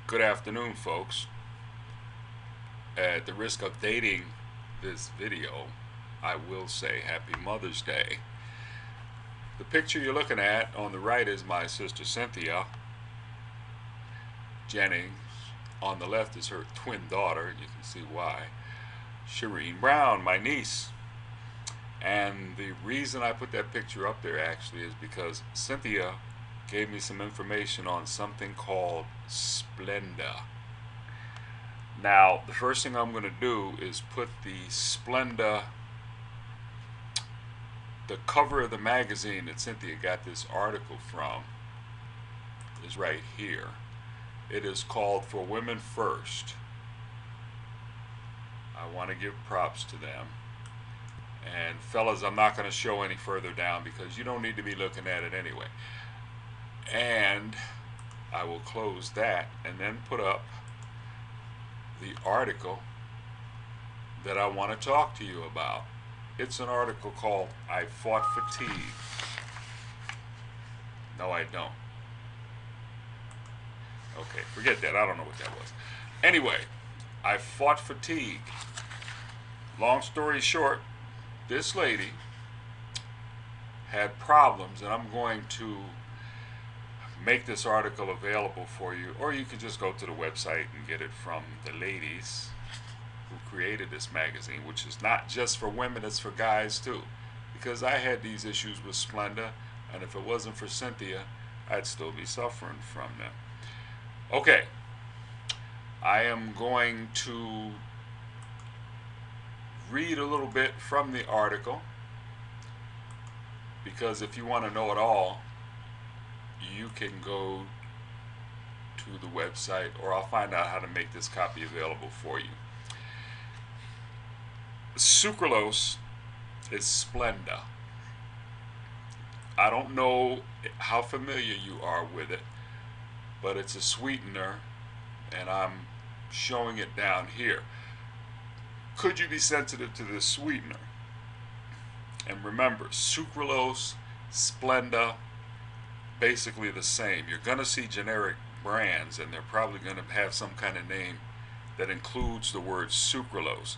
Good afternoon, folks. At the risk of dating this video, I will say Happy Mother's Day. The picture you're looking at on the right is my sister Cynthia Jennings. On the left is her twin daughter, you can see why. Shereen Brown, my niece. And the reason I put that picture up there actually is because Cynthia gave me some information on something called Splenda. Now, the first thing I'm going to do is put the Splenda, the cover of the magazine that Cynthia got this article from is right here. It is called For Women First. I want to give props to them. And fellas, I'm not going to show any further down because you don't need to be looking at it anyway. And I will close that and then put up the article that I want to talk to you about. It's an article called I Fought Fatigue. No, I don't. Okay, forget that. I don't know what that was. Anyway, I fought fatigue. Long story short, this lady had problems, and I'm going to make this article available for you, or you can just go to the website and get it from the ladies who created this magazine, which is not just for women, it's for guys too, because I had these issues with Splenda, and if it wasn't for Cynthia, I'd still be suffering from them. Okay, I am going to read a little bit from the article, because if you want to know it all, you can go to the website, or I'll find out how to make this copy available for you. Sucralose is Splenda. I don't know how familiar you are with it, but it's a sweetener, and I'm showing it down here. Could you be sensitive to this sweetener? And remember, sucralose, Splenda, basically the same. You're going to see generic brands, and they're probably going to have some kind of name that includes the word sucralose.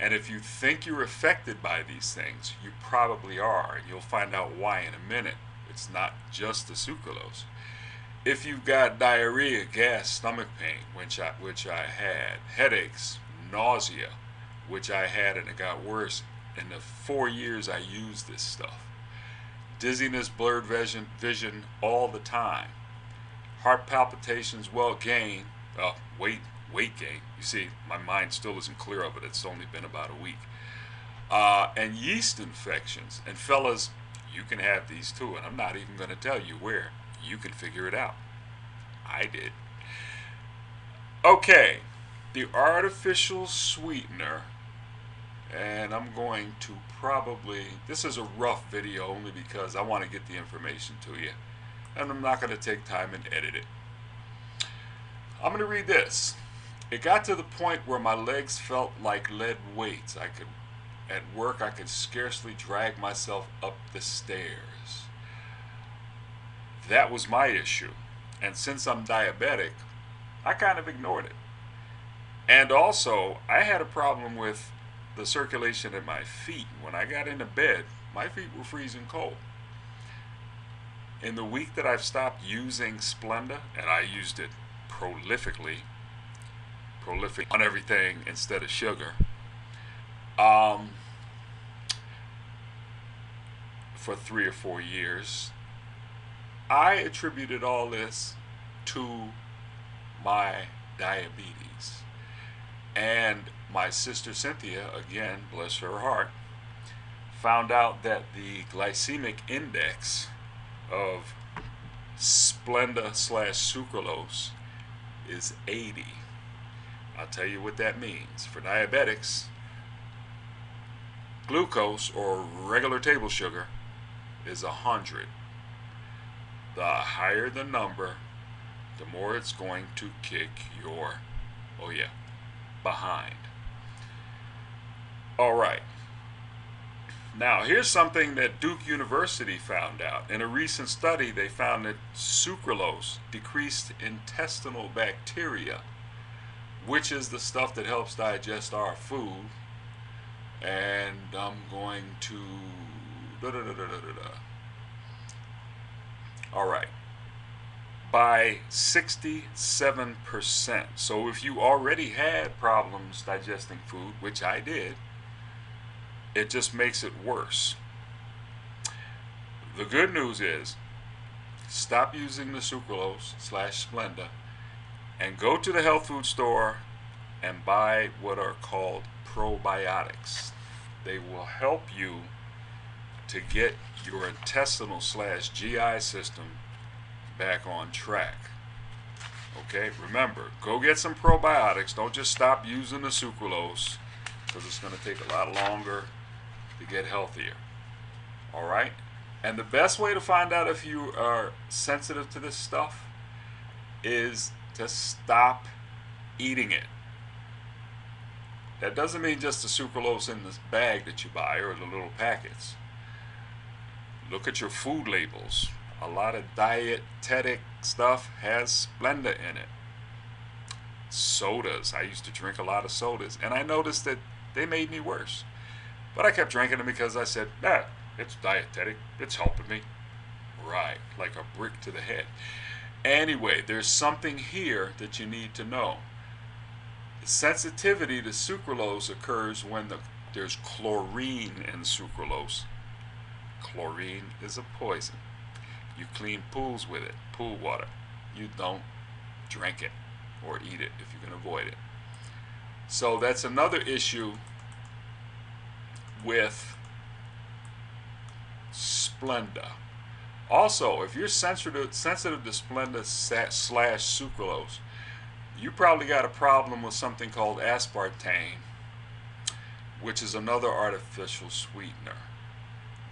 And if you think you're affected by these things, you probably are, and you'll find out why in a minute. It's not just the sucralose. If you've got diarrhea, gas, stomach pain, which I had, headaches, nausea, which I had, and it got worse in the 4 years I used this stuff, dizziness, blurred vision all the time, heart palpitations, weight gain. You see, my mind still isn't clear of it. It's only been about a week. And yeast infections. And fellas, you can have these too, and I'm not even going to tell you where. You can figure it out. I did. Okay, the artificial sweetener, and I'm going to probably, this is a rough video only because I want to get the information to you, and I'm not going to take time and edit it. I'm going to read this. It got to the point where my legs felt like lead weights. At work, I could scarcely drag myself up the stairs. That was my issue, and since I'm diabetic, I kind of ignored it. And also, I had a problem with the circulation in my feet. When I got into bed, my feet were freezing cold. In the week that I've stopped using Splenda, and I used it prolific on everything instead of sugar, for 3 or 4 years, I attributed all this to my diabetes. And my sister Cynthia, again, bless her heart, found out that the glycemic index of Splenda/sucralose is 80. I'll tell you what that means. For diabetics, glucose, or regular table sugar, is 100. The higher the number, the more it's going to kick your, behind. All right. Now, here's something that Duke University found out. In a recent study, they found that sucralose decreased intestinal bacteria, which is the stuff that helps digest our food. And I'm going to... All right. By 67%. So if you already had problems digesting food, which I did, it just makes it worse. The good news is, stop using the sucralose / Splenda and go to the health food store and buy what are called probiotics. They will help you to get your intestinal / GI system back on track. Okay, remember, go get some probiotics. Don't just stop using the sucralose, because it's going to take a lot longer to get healthier. All right, and the best way to find out if you are sensitive to this stuff is to stop eating it. That doesn't mean just the sucralose in this bag that you buy or the little packets. Look at your food labels. A lot of dietetic stuff has Splenda in it. Sodas. I used to drink a lot of sodas, and I noticed that they made me worse. But I kept drinking them because I said, nah, it's dietetic. It's helping me. Right, like a brick to the head. Anyway, there's something here that you need to know. Sensitivity to sucralose occurs when there's chlorine in sucralose. Chlorine is a poison. You clean pools with it, pool water. You don't drink it or eat it if you can avoid it. So that's another issue with Splenda. Also, if you're sensitive to Splenda / sucralose, you probably got a problem with something called aspartame, which is another artificial sweetener.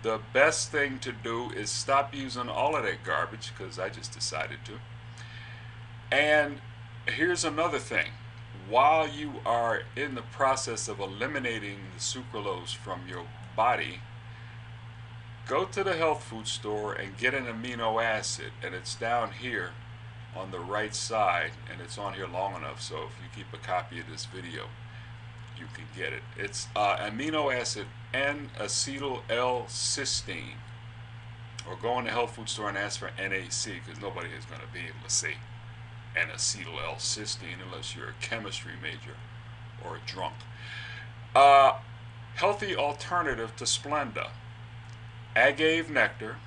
The best thing to do is stop using all of that garbage, because I just decided to. And here's another thing. While you are in the process of eliminating the sucralose from your body, go to the health food store and get an amino acid, and it's down here on the right side, and it's on here long enough so if you keep a copy of this video you can get it. It's amino acid N-acetyl-L-cysteine, or go in the health food store and ask for NAC, because nobody is going to be able to say N-acetyl-L-cysteine unless you're a chemistry major or a drunk. Healthy alternative to Splenda: agave nectar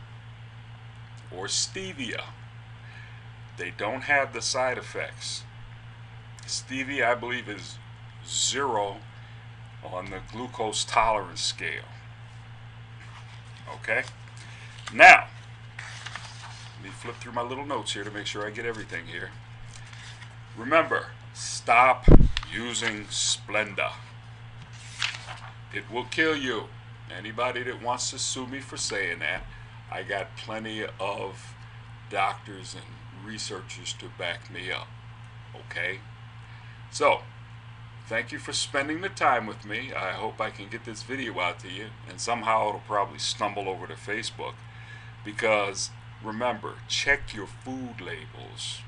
or stevia. They don't have the side effects. Stevia, I believe, is 0 on the glucose tolerance scale. Okay? Now, let me flip through my little notes here to make sure I get everything here. Remember, stop using Splenda. It will kill you. Anybody that wants to sue me for saying that, I got plenty of doctors and researchers to back me up. Okay? So, thank you for spending the time with me. I hope I can get this video out to you, and somehow it'll probably stumble over to Facebook, because remember, check your food labels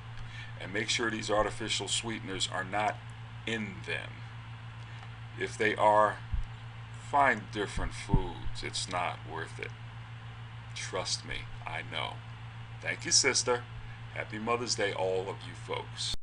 and make sure these artificial sweeteners are not in them. If they are, find different foods. It's not worth it. Trust me, I know. Thank you, sister. Happy Mother's Day, all of you folks.